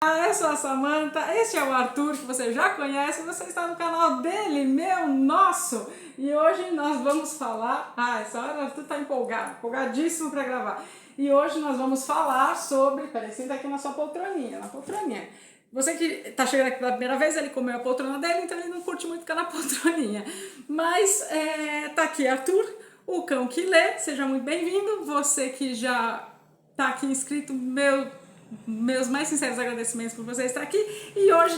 Eu sou a Samantha, este é o Arthur, que você já conhece, você está no canal dele, meu, nosso. E hoje nós vamos falar... essa hora o Arthur está empolgado, empolgadíssimo para gravar. E hoje nós vamos falar sobre... Peraí, senta aqui na sua poltroninha, na poltroninha. Você que está chegando aqui pela primeira vez, ele comeu a poltrona dele, então ele não curte muito ficar na poltroninha. Mas tá aqui Arthur, o cão que lê, seja muito bem-vindo. Você que já tá aqui inscrito, meus mais sinceros agradecimentos por você estar aqui. E hoje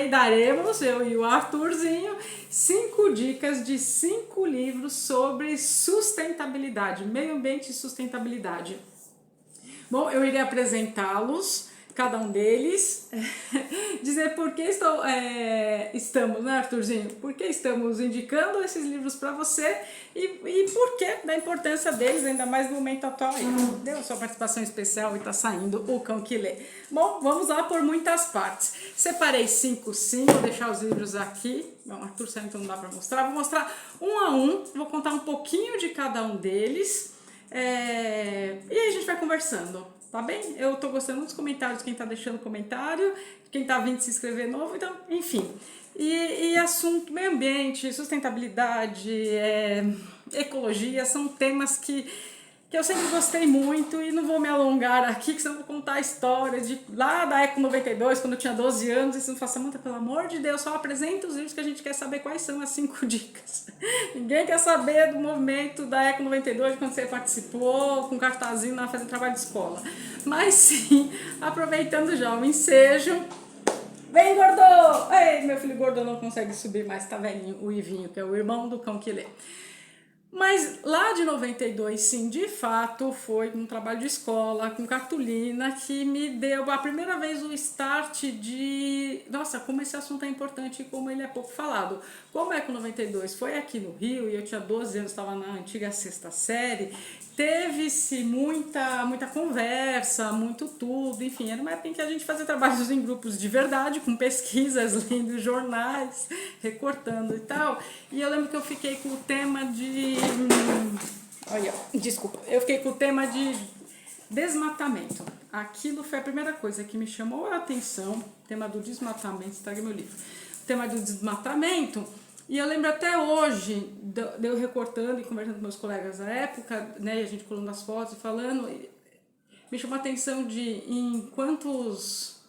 daremos, eu e o Arthurzinho, 5 dicas de 5 livros sobre sustentabilidade, meio ambiente e sustentabilidade. Bom, eu irei apresentá-los, cada um deles, dizer por que estamos, né, Arthurzinho? Por que estamos indicando esses livros para você e por que da importância deles, ainda mais no momento atual. Deu sua participação especial e tá saindo o cão que lê. Bom, vamos lá por muitas partes. Separei 5 sim, vou deixar os livros aqui. Bom, Arthur saiu, então não dá para mostrar. Vou mostrar um a um, vou contar um pouquinho de cada um deles. E aí a gente vai conversando, tá bem? Eu tô gostando dos comentários, quem tá deixando comentário, quem tá vindo se inscrever novo, então, enfim. E assunto meio ambiente, sustentabilidade, ecologia, são temas que eu sempre gostei muito e não vou me alongar aqui, que senão eu vou contar a história de lá da Eco 92, quando eu tinha 12 anos, e você não fala, Samantha, pelo amor de Deus, só apresenta os livros que a gente quer saber quais são as 5 dicas. Ninguém quer saber do movimento da Eco 92, quando você participou, com cartazinho lá fazendo trabalho de escola. Mas sim, aproveitando já o ensejo, vem, Gordô! Ei, meu filho Gordô não consegue subir mais, tá velhinho, o Ivinho, que é o irmão do cão que lê. Mas lá de 92, sim, de fato, foi um trabalho de escola, com cartolina, que me deu a primeira vez o start de... Nossa, como esse assunto é importante e como ele é pouco falado. Como é que o 92 foi aqui no Rio, e eu tinha 12 anos, estava na antiga 6ª série, teve-se muita conversa, muito tudo, enfim, era uma época em que a gente fazia trabalhos em grupos de verdade, com pesquisas, lendo jornais, recortando e tal, e eu lembro que eu fiquei com o tema de... Olha, desculpa, eu fiquei com o tema de desmatamento. Aquilo foi a primeira coisa que me chamou a atenção, o tema do desmatamento, estraguei meu livro, o tema do desmatamento. E eu lembro até hoje, de eu recortando e conversando com meus colegas da época, né, e a gente colando as fotos e falando, me chamou a atenção de em quantos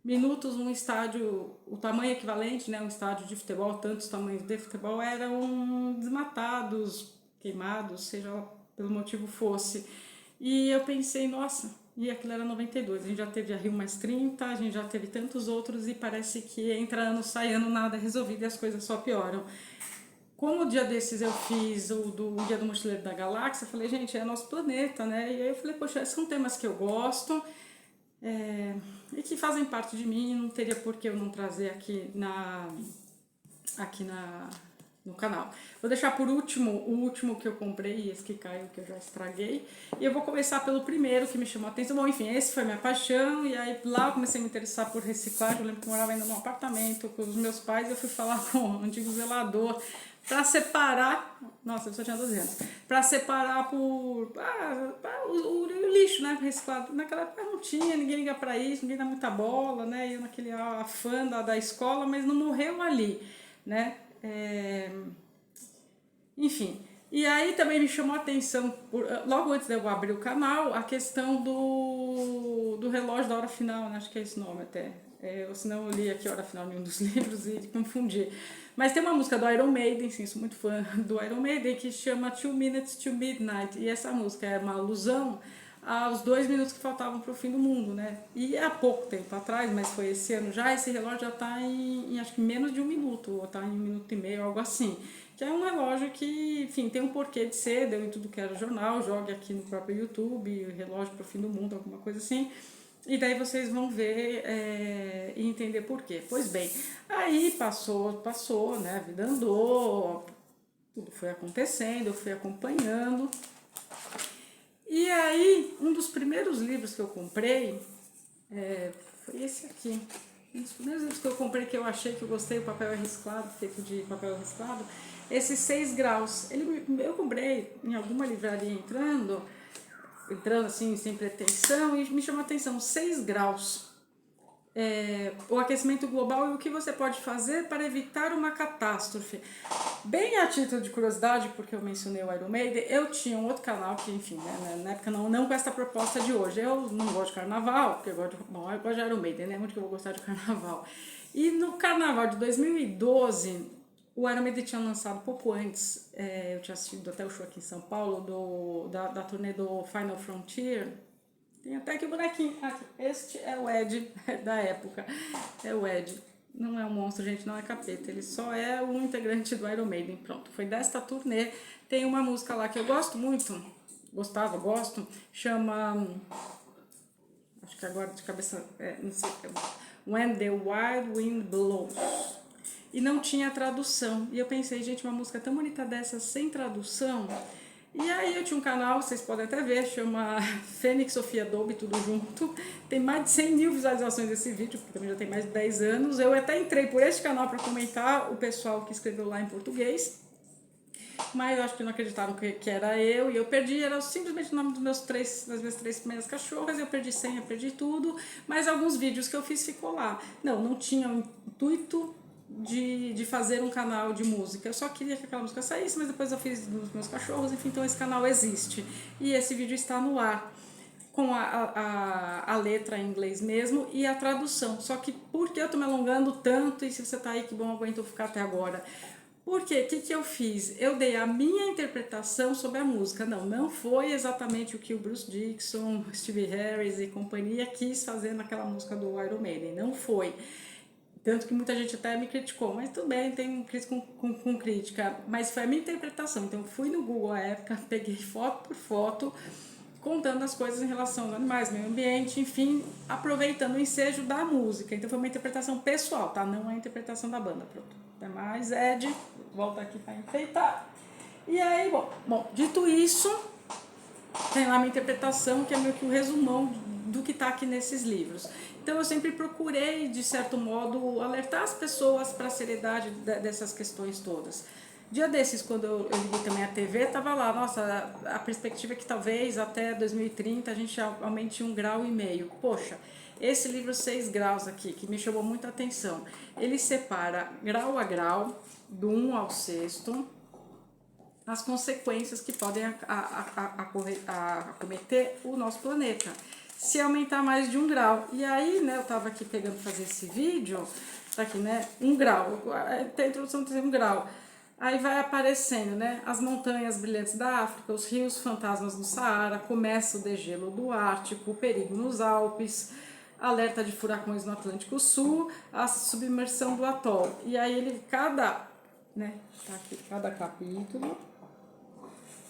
minutos um estádio, o tamanho equivalente, né, um estádio de futebol, tantos tamanhos de futebol, eram desmatados, queimados, seja lá pelo motivo fosse. E eu pensei, nossa, e aquilo era 92, a gente já teve a Rio Mais 30, a gente já teve tantos outros e parece que entra ano, sai ano, nada é resolvido e as coisas só pioram. Como o dia desses eu fiz o Dia do Mochileiro da Galáxia, eu falei, gente, é nosso planeta, né? E aí eu falei, poxa, são temas que eu gosto e que fazem parte de mim, não teria por que eu não trazer aqui no canal. Vou deixar por último o último que eu comprei, esse que caiu, que eu já estraguei. E eu vou começar pelo primeiro que me chamou a atenção. Bom, enfim, esse foi minha paixão. E aí lá eu comecei a me interessar por reciclagem. Eu lembro que eu morava ainda num apartamento com os meus pais. Eu fui falar com o antigo zelador para separar. Nossa, eu só tinha 12 anos. Para separar o lixo, né? Reciclado. Naquela época não tinha, ninguém liga para isso, ninguém dá muita bola, né? Eu naquele afã da escola, mas não morreu ali, né? Enfim, e aí também me chamou a atenção, logo antes de eu abrir o canal, a questão do relógio da hora final, né? Acho que é esse nome até, senão eu li aqui a hora final em um dos livros e confundi. Mas tem uma música do Iron Maiden, sim, sou muito fã do Iron Maiden, que chama 2 Minutes to Midnight, e essa música é uma alusão aos 2 minutos que faltavam para o fim do mundo, né? E há pouco tempo atrás, mas foi esse ano já, esse relógio já está em acho que menos de 1 minuto, ou está em 1 minuto e meio, algo assim. Que é um relógio que, enfim, tem um porquê de ser, deu em tudo que era jornal, jogue aqui no próprio YouTube, relógio para o fim do mundo, alguma coisa assim. E daí vocês vão ver e entender por quê. Pois bem, aí passou, né? A vida andou, tudo foi acontecendo, eu fui acompanhando. E aí, um dos primeiros livros que eu comprei foi esse aqui. Um dos primeiros livros que eu comprei que eu achei que eu gostei, o papel é reciclado, feito de papel reciclado, esses 6 graus. Eu comprei em alguma livraria entrando assim, sem pretensão, e me chamou a atenção, 6 graus. o aquecimento global e o que você pode fazer para evitar uma catástrofe. Bem a título de curiosidade, porque eu mencionei o Iron Maiden, eu tinha um outro canal que, enfim, né, na época não com essa proposta de hoje. Eu não gosto de carnaval, porque eu gosto de Iron Maiden, né? Onde que eu vou gostar de carnaval? E no carnaval de 2012, o Iron Maiden tinha lançado pouco antes, eu tinha assistido até o show aqui em São Paulo, da turnê do Final Frontier. Tem até aqui o bonequinho. Aqui. Este é o Ed da época. É o Ed. Não é um monstro, gente, não é capeta. Ele só é um integrante do Iron Maiden. Pronto, foi desta turnê. Tem uma música lá que eu gosto muito. Gosto. Chama... Acho que agora de cabeça... não sei. When the Wild Wind Blows. E não tinha tradução. E eu pensei, gente, uma música tão bonita dessa, sem tradução... E aí eu tinha um canal, vocês podem até ver, chama Fênix Sofia Dolby, tudo junto. Tem mais de 100 mil visualizações desse vídeo, porque também já tem mais de 10 anos. Eu até entrei por este canal para comentar o pessoal que escreveu lá em português. Mas eu acho que não acreditaram que era eu, e eu perdi, era simplesmente o nome das minhas 3 primeiras cachorras, eu perdi senha, perdi tudo. Mas alguns vídeos que eu fiz ficou lá. Não tinha o intuito de fazer um canal de música. Eu só queria que aquela música saísse, mas depois eu fiz dos meus cachorros, enfim, então esse canal existe. E esse vídeo está no ar, com a letra em inglês mesmo e a tradução. Só que por que eu tô me alongando tanto? E se você tá aí, que bom, aguentou ficar até agora. Porque o que eu fiz? Eu dei a minha interpretação sobre a música. Não foi exatamente o que o Bruce Dickinson, Steve Harris e companhia quis fazer naquela música do Iron Maiden. Não foi. Tanto que muita gente até me criticou, mas tudo bem, tem crítica com crítica. Mas foi a minha interpretação. Então eu fui no Google à época, peguei foto por foto, contando as coisas em relação aos animais, meio ambiente, enfim, aproveitando o ensejo da música. Então foi uma interpretação pessoal, tá? Não é a interpretação da banda. Pronto. Até mais, Ed. Volta aqui para enfeitar. E aí, bom, dito isso, tem lá a minha interpretação, que é meio que o resumão do que está aqui nesses livros. Então eu sempre procurei, de certo modo, alertar as pessoas para a seriedade dessas questões todas. Dia desses, quando eu liguei também a TV, estava lá, nossa, a perspectiva é que talvez até 2030 a gente aumente 1,5 graus. Poxa, esse livro 6 graus aqui, que me chamou muita atenção, ele separa grau a grau, do 1 ao 6º, as consequências que podem acometer o nosso planeta, se aumentar mais de 1 grau. E aí, né, eu tava aqui pegando fazer esse vídeo, tá aqui, né, 1 grau, tem a introdução de 1 grau. Aí vai aparecendo, né, as montanhas brilhantes da África, os rios fantasmas do Saara, começa o degelo do Ártico, o perigo nos Alpes, alerta de furacões no Atlântico Sul, a submersão do atol. E aí ele, tá aqui, cada capítulo...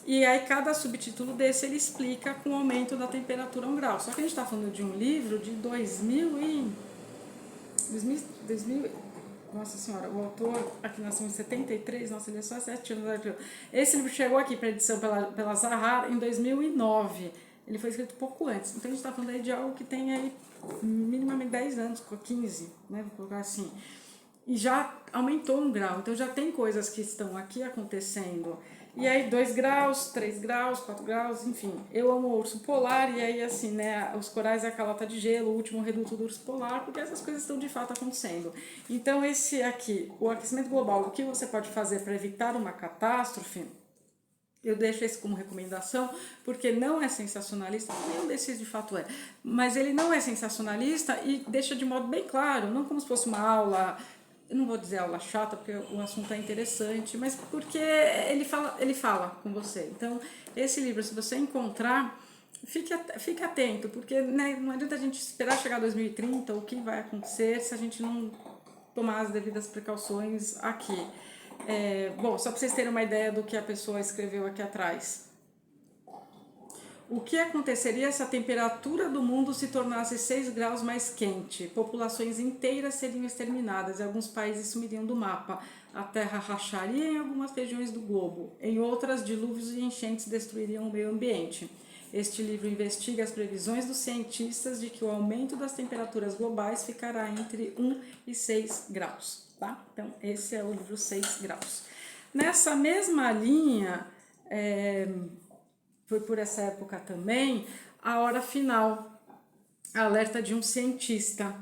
E aí cada subtítulo desse ele explica com o aumento da temperatura 1 grau. Só que a gente está falando de um livro de 2000, nossa senhora, o autor aqui nasceu em 73, nossa, ele é só 7 anos. Esse livro chegou aqui para edição pela Zahar em 2009. Ele foi escrito pouco antes. Então a gente está falando aí de algo que tem aí minimamente 10 anos, 15, né? Vou colocar assim. E já aumentou 1 grau. Então já tem coisas que estão aqui acontecendo. E aí 2 graus, 3 graus, 4 graus, enfim. Eu amo o urso polar e aí assim, né, os corais é a calota de gelo, o último reduto do urso polar, porque essas coisas estão de fato acontecendo. Então esse aqui, o aquecimento global, o que você pode fazer para evitar uma catástrofe, eu deixo esse como recomendação, porque não é sensacionalista, nenhum desses de fato é, mas ele não é sensacionalista e deixa de modo bem claro, não como se fosse uma aula... Eu não vou dizer aula chata, porque o assunto é interessante, mas porque ele fala com você. Então, esse livro, se você encontrar, fique atento, porque né, não adianta a gente esperar chegar a 2030, o que vai acontecer se a gente não tomar as devidas precauções aqui. Bom, só para vocês terem uma ideia do que a pessoa escreveu aqui atrás. O que aconteceria se a temperatura do mundo se tornasse 6 graus mais quente? Populações inteiras seriam exterminadas e alguns países sumiriam do mapa. A terra racharia em algumas regiões do globo. Em outras, dilúvios e enchentes destruiriam o meio ambiente. Este livro investiga as previsões dos cientistas de que o aumento das temperaturas globais ficará entre 1 e 6 graus. Tá? Então, esse é o livro 6 graus. Nessa mesma linha... foi por essa época também, A Hora Final, alerta de um cientista.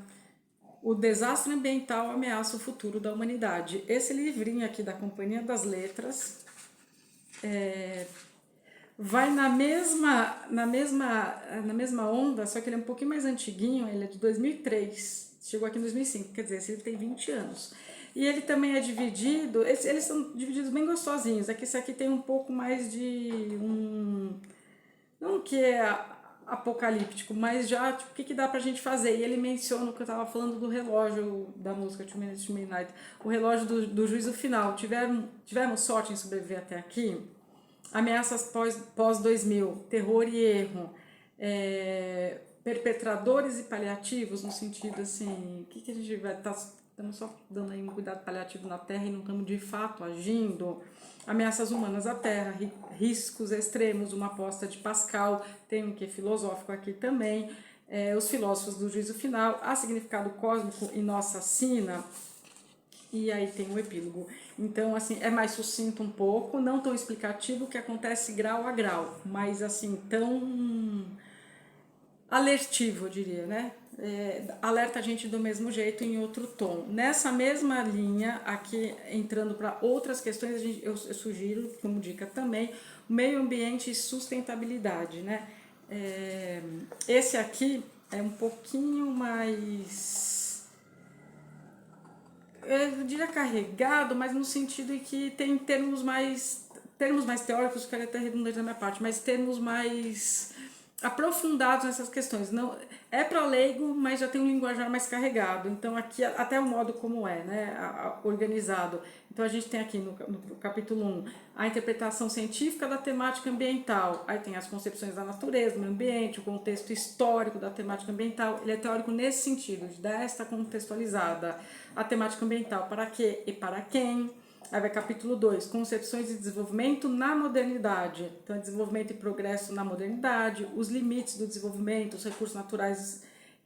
O desastre ambiental ameaça o futuro da humanidade. Esse livrinho aqui da Companhia das Letras vai na mesma onda, só que ele é um pouquinho mais antiguinho, ele é de 2003, chegou aqui em 2005, quer dizer, esse livro tem 20 anos. E ele também é dividido, eles são divididos bem gostosinhos, é que esse aqui tem um pouco mais de não que é apocalíptico, mas já, tipo, o que dá pra gente fazer? E ele menciona o que eu tava falando do relógio da música Two Minutes to Midnight, o relógio do juízo final. Tivemos sorte em sobreviver até aqui? Ameaças pós-2000, terror e erro, perpetradores e paliativos, no sentido assim, o que a gente vai estar... Estamos só dando aí um cuidado paliativo na Terra e não estamos de fato agindo. Ameaças humanas à Terra, riscos extremos, uma aposta de Pascal, tem um que filosófico aqui também, os filósofos do juízo final, há significado cósmico em nossa sina, e aí tem o epílogo. Então, assim, é mais sucinto um pouco, não tão explicativo, que acontece grau a grau, mas assim, tão alertivo, eu diria, né? Alerta a gente do mesmo jeito, em outro tom. Nessa mesma linha, aqui entrando para outras questões, eu sugiro, como dica também, meio ambiente e sustentabilidade, né? Esse aqui é um pouquinho mais, eu diria carregado, mas no sentido em que tem termos mais teóricos, que é até redundante da minha parte, mas termos mais aprofundados nessas questões. Não é para leigo, mas já tem um linguajar mais carregado. Então aqui até o modo como é, né, organizado. Então a gente tem aqui no capítulo 1 a interpretação científica da temática ambiental. Aí tem as concepções da natureza, do meio ambiente, o contexto histórico da temática ambiental. Ele é teórico nesse sentido, de dar esta contextualizada. A temática ambiental, para quê e para quem. Aí vai capítulo 2, concepções de desenvolvimento na modernidade. Então, desenvolvimento e progresso na modernidade, os limites do desenvolvimento, os recursos naturais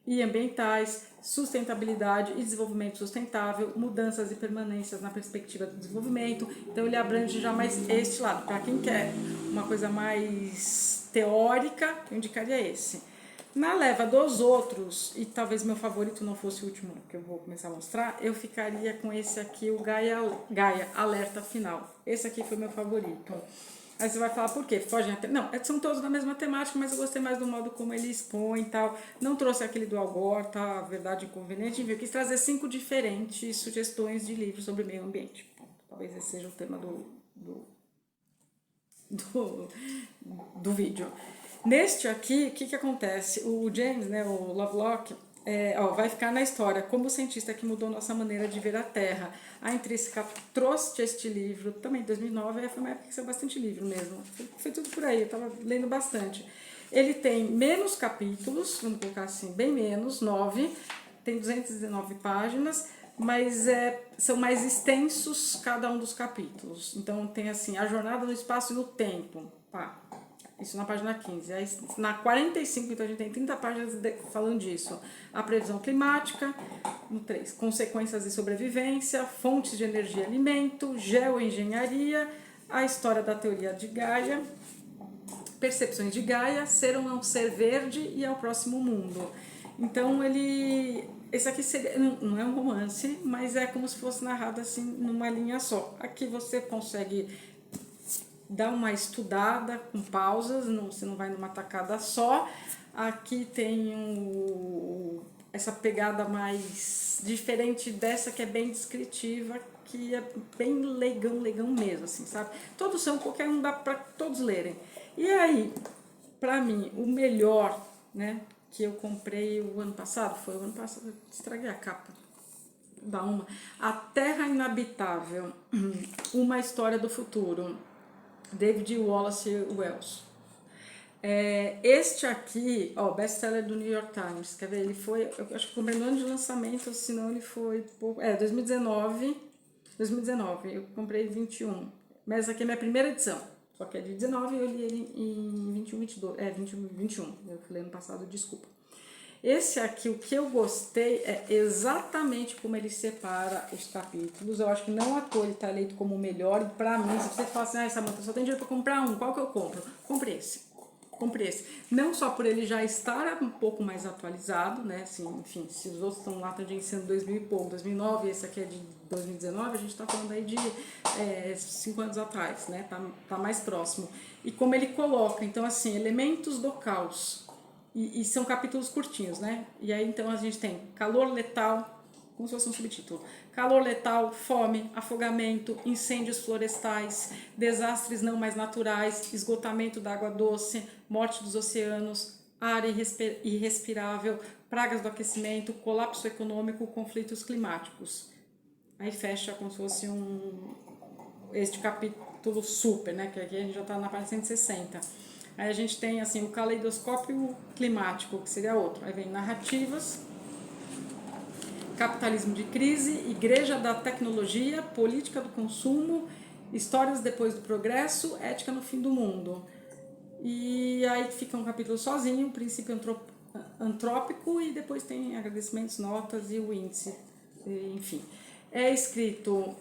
e ambientais, sustentabilidade e desenvolvimento sustentável, mudanças e permanências na perspectiva do desenvolvimento. Então, ele abrange já mais este lado. Para quem quer uma coisa mais teórica, eu indicaria esse. Na leva dos outros, e talvez meu favorito não fosse o último que eu vou começar a mostrar, eu ficaria com esse aqui, o Gaia Alerta Final. Esse aqui foi meu favorito. Aí você vai falar por quê? Fogem até... Não, são todos da mesma temática, mas eu gostei mais do modo como ele expõe e tal. Não trouxe aquele do Al Gore, tá? Verdade Inconveniente. Eu quis trazer 5 diferentes sugestões de livros sobre meio ambiente. Talvez esse seja o tema do vídeo. Neste aqui, o que acontece? O James, né, o Lovelock, vai ficar na história como o cientista que mudou nossa maneira de ver a Terra. A Intrínseca trouxe este livro, também em 2009, foi uma época que saiu bastante livro mesmo. Foi tudo por aí, eu estava lendo bastante. Ele tem menos capítulos, vamos colocar assim, bem menos, 9, tem 219 páginas, mas são mais extensos cada um dos capítulos. Então tem assim, a jornada no espaço e no tempo, pá. Isso na página 15. Aí, na 45, então a gente tem 30 páginas falando disso. A previsão climática, no 3, consequências de sobrevivência, fontes de energia e alimento, geoengenharia, a história da teoria de Gaia, percepções de Gaia, ser ou não ser verde e ao próximo mundo. Então esse aqui não é um romance, mas é como se fosse narrado assim numa linha só. Aqui você consegue dar uma estudada com pausas, você não vai numa tacada só. Aqui tem essa pegada mais diferente dessa, que é bem descritiva, que é bem leigão mesmo, assim, sabe? Todos são, qualquer um dá para todos lerem. E aí, para mim, o melhor, né, que eu comprei o ano passado, foi o ano passado, eu estraguei a capa. A Terra Inabitável, uma história do futuro. David Wallace Wells. Este aqui, best-seller do New York Times, quer ver, ele foi, eu acho que comprei no ano de lançamento, senão ele foi, 2019, eu comprei 21, mas essa aqui é a minha primeira edição, só que é de 19 e eu li ele em 21, 22, 21, eu falei ano passado, desculpa. Esse aqui, o que eu gostei é exatamente como ele separa os capítulos. Eu acho que não à toa ele está eleito como o melhor. E pra mim, se você fala assim, Samantha, só tem dinheiro para comprar um, qual que eu compro? Compre esse. compre esse. Não só por ele já estar um pouco mais atualizado, né? Assim, enfim, se os outros estão lá, estão sendo 2000 e pouco, 2009, esse aqui é de 2019, a gente está falando aí de 5 anos atrás, né? Tá mais próximo. E como ele coloca, então, assim, elementos do caos. E são capítulos curtinhos, né? E aí, então, a gente tem calor letal, como se fosse um subtítulo. Calor letal, fome, afogamento, incêndios florestais, desastres não mais naturais, esgotamento da água doce, morte dos oceanos, ar irrespirável, pragas do aquecimento, colapso econômico, conflitos climáticos. Aí fecha como se fosse este capítulo super, né? Que aqui a gente já está na página 160. Aí a gente tem assim o caleidoscópio climático, que seria outro. Aí vem narrativas, capitalismo de crise, igreja da tecnologia, política do consumo, histórias depois do progresso, ética no fim do mundo. E aí fica um capítulo sozinho, o princípio antrópico, e depois tem agradecimentos, notas e o índice, enfim. É escrito,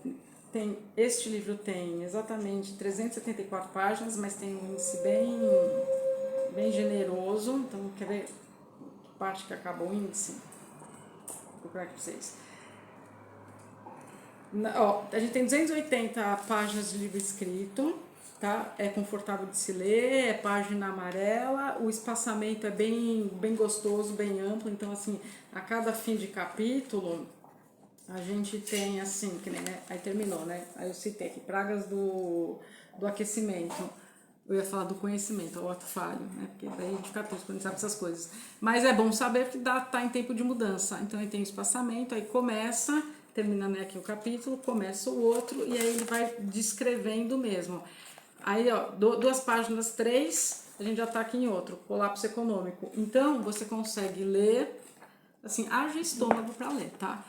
este livro tem exatamente 374 páginas, mas tem um índice bem generoso, então quer ver que parte que acaba o índice? Vou procurar aqui para vocês. A gente tem 280 páginas de livro escrito, tá? É confortável de se ler, é página amarela, o espaçamento é bem gostoso, bem amplo, então assim, a cada fim de capítulo a gente tem assim, que nem, né? Aí terminou, né? Aí eu citei aqui, pragas do aquecimento. Eu ia falar do conhecimento, o ato falho, né? Porque daí a gente fica tosco quando sabe essas coisas. Mas é bom saber que tá em tempo de mudança. Então aí tem o espaçamento, aí começa, termina, né, aqui o capítulo, começa o outro, e aí ele vai descrevendo mesmo. Aí, ó, 2 páginas, 3, a gente já tá aqui em outro, colapso econômico. Então, você consegue ler, assim, haja estômago para ler, tá?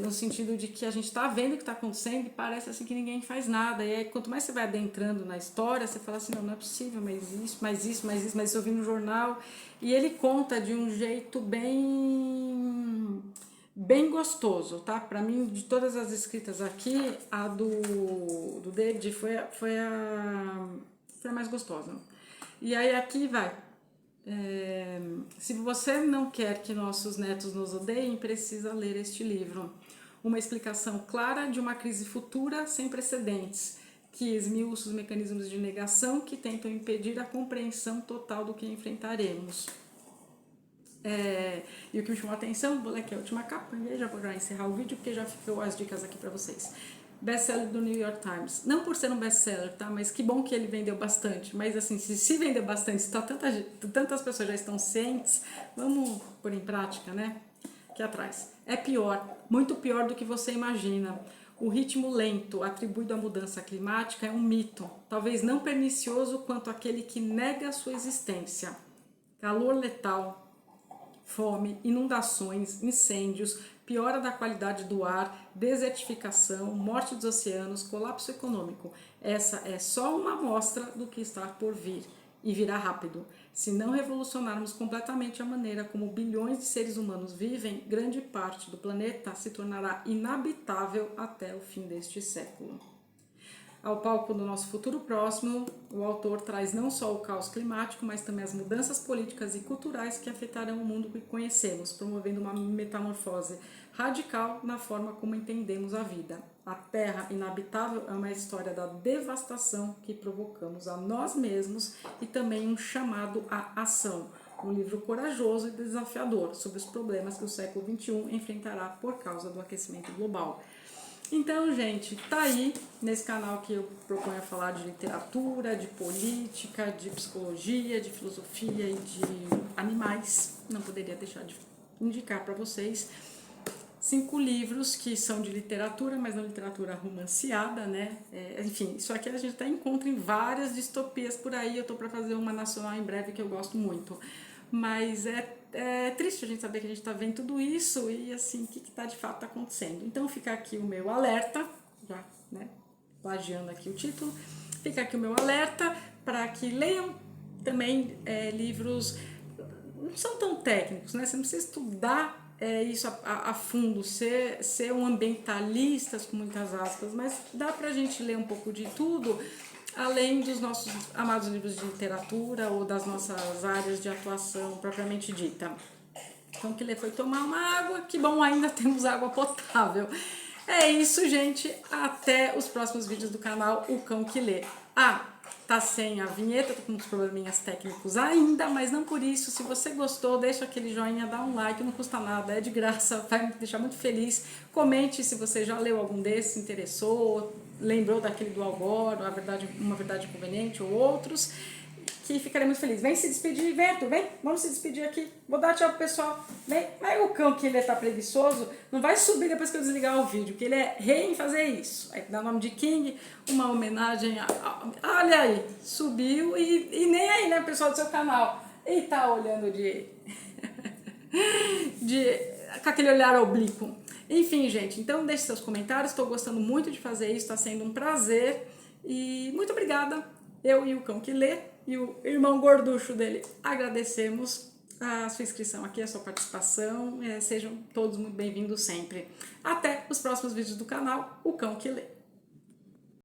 No sentido de que a gente está vendo o que está acontecendo e parece assim que ninguém faz nada. E aí, quanto mais você vai adentrando na história, você fala assim, não é possível, mas isso eu vi no jornal. E ele conta de um jeito bem gostoso, tá? Para mim, de todas as escritas aqui, a do David foi a mais gostosa. E aí aqui vai. Se você não quer que nossos netos nos odeiem, precisa ler este livro. Uma explicação clara de uma crise futura sem precedentes, que esmiuça os mecanismos de negação que tentam impedir a compreensão total do que enfrentaremos. E o que me chamou a atenção, vou ler aqui a última capa, e aí já vou encerrar o vídeo, porque já ficou as dicas aqui para vocês. Best-seller do New York Times. Não por ser um best-seller, tá? Mas que bom que ele vendeu bastante. Mas assim, se vendeu bastante, se tantas pessoas já estão cientes, vamos pôr em prática, né? Aqui atrás. É pior, muito pior do que você imagina. O ritmo lento atribuído à mudança climática é um mito, talvez não pernicioso quanto aquele que nega a sua existência. Calor letal, fome, inundações, incêndios, piora da qualidade do ar, desertificação, morte dos oceanos, colapso econômico. Essa é só uma amostra do que está por vir, e virá rápido. Se não revolucionarmos completamente a maneira como bilhões de seres humanos vivem, grande parte do planeta se tornará inabitável até o fim deste século. Ao palco do nosso futuro próximo, o autor traz não só o caos climático, mas também as mudanças políticas e culturais que afetarão o mundo que conhecemos, promovendo uma metamorfose radical na forma como entendemos a vida. A Terra Inabitável é uma história da devastação que provocamos a nós mesmos e também um chamado à ação. Um livro corajoso e desafiador sobre os problemas que o século XXI enfrentará por causa do aquecimento global. Então, gente, tá aí nesse canal que eu proponho falar de literatura, de política, de psicologia, de filosofia e de animais. Não poderia deixar de indicar para vocês 5 livros que são de literatura, mas não literatura romanceada, né? Enfim, isso aqui a gente até encontra em várias distopias por aí. Eu tô para fazer uma nacional em breve que eu gosto muito. Mas é triste a gente saber que a gente está vendo tudo isso e assim, o que está de fato acontecendo. Então fica aqui o meu alerta, já, né, plagiando aqui o título, fica aqui o meu alerta para que leiam também livros, não são tão técnicos, né? Você não precisa estudar isso a fundo, ser um ambientalista com muitas aspas, mas dá pra gente ler um pouco de tudo, além dos nossos amados livros de literatura ou das nossas áreas de atuação propriamente dita. Então, que foi tomar uma água, que bom, ainda temos água potável. É isso, gente. Até os próximos vídeos do canal O Cão que Lê. Tá sem a vinheta, tô com uns probleminhas técnicos ainda, mas não por isso. Se você gostou, deixa aquele joinha, dá um like, não custa nada, é de graça, vai me deixar muito feliz. Comente se você já leu algum desses, se interessou, lembrou daquele do Al Gore, Uma Verdade Conveniente ou outros, que ficarei muito feliz. Vem se despedir, Vento, vem, vamos se despedir aqui. Vou dar tchau pro pessoal. Vem, mas o cão que ele tá preguiçoso, não vai subir depois que eu desligar o vídeo, que ele é rei em fazer isso. Aí dá o nome de King, uma homenagem olha aí, subiu e nem aí, né, pessoal do seu canal. E tá olhando com aquele olhar oblíquo. Enfim, gente, então deixe seus comentários, estou gostando muito de fazer isso, está sendo um prazer. E muito obrigada, eu e o Cão que Lê, e o irmão gorducho dele, agradecemos a sua inscrição aqui, a sua participação. Sejam todos muito bem-vindos sempre. Até os próximos vídeos do canal O Cão que Lê.